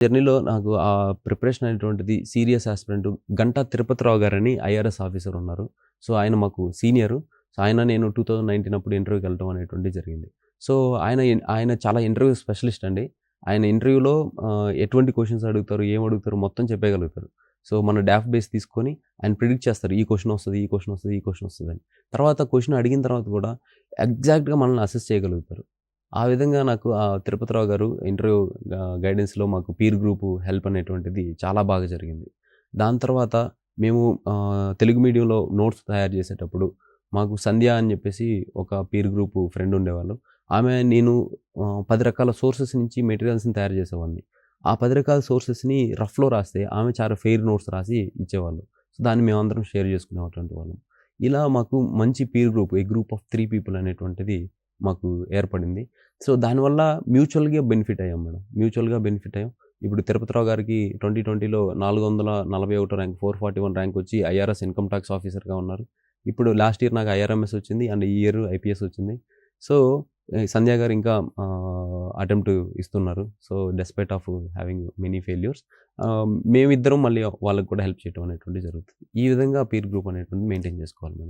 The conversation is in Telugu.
జర్నీలో నాకు ఆ ప్రిపరేషన్ అనేటువంటిది సీరియస్ యాస్పిరెంట్ గంటా తిరుపతిరావు గారని ఐఆర్ఎస్ ఆఫీసర్ ఉన్నారు. సో, ఆయన మాకు సీనియరు. సో, నేను 2019 అప్పుడు ఇంటర్వ్యూకి వెళ్ళటం అనేటువంటిది జరిగింది. సో, ఆయన చాలా ఇంటర్వ్యూ స్పెషలిస్ట్ అండి. ఆయన ఇంటర్వ్యూలో ఎటువంటి క్వెషన్స్ అడుగుతారు, ఏం అడుగుతారు మొత్తం చెప్పేయగలుగుతారు. సో, మన డాఫ్ బేస్ తీసుకొని ఆయన ప్రిడిక్ట్ చేస్తారు. ఈ క్వెషన్ వస్తది, ఈ క్వెషన్ వస్తది, ఈ క్వెషన్ వస్తదని. తర్వాత క్వెషన్ అడిగిన తర్వాత కూడా ఎగ్జాక్ట్‌గా మనల్ని అసెస్ చేయగలుగుతారు. ఆ విధంగా నాకు తిరుపతిరావు గారు ఇంటర్వ్యూ గైడెన్స్‌లో మాకు పీర్ గ్రూప్ హెల్ప్ అనేటువంటిది చాలా బాగా జరిగింది. దాని తర్వాత మేము తెలుగు మీడియంలో నోట్స్ తయారు చేసేటప్పుడు మాకు సంధ్య అని చెప్పేసి ఒక పీర్ గ్రూప్ ఫ్రెండ్ ఉండేవాళ్ళు. నేను 10 రకాల సోర్సెస్ నుంచి మెటీరియల్స్‌ని తయారు చేసేవాడిని. ఆ 10 రకాల సోర్సెస్‌ని రఫ్‌లో రాస్తే ఆమె చాలా ఫెయిర్ నోట్స్ రాసి ఇచ్చేవాళ్ళు. సో, దాన్ని మేమందరం షేర్ చేసుకునేటువంటి వాళ్ళం. ఇలా మాకు మంచి peer group, A group of 3 people అనేటువంటిది మాకు ఏర్పడింది. సో, దానివల్ల మ్యూచువల్‌గా బెనిఫిట్ అయ్యాం మేడం. మ్యూచువల్‌గా బెనిఫిట్ అయ్యాం. ఇప్పుడు తిరుపతిరావు గారికి 2020లో 441 ర్యాంక్, 441 ర్యాంక్ వచ్చి ఐఆర్ఎస్ ఇన్‌కమ్ టాక్స్ ఆఫీసర్‌గా ఉన్నారు. ఇప్పుడు లాస్ట్ ఇయర్ నాకు ఐఆర్ఎంఎస్ వచ్చింది. అండ్ ఈ ఇయర్ ఐపీఎస్ వచ్చింది. సో, సంధ్య గారు ఇంకా అటెంప్ట్ ఇస్తున్నారు. So, despite of having many failures మేమిద్దరం మళ్ళీ వాళ్ళకి కూడా హెల్ప్ చేయడం అనేటువంటిది జరుగుతుంది. ఈ విధంగా పీర్ గ్రూప్ అనేటువంటిది మెయింటైన్ చేసుకోవాలి మేడం.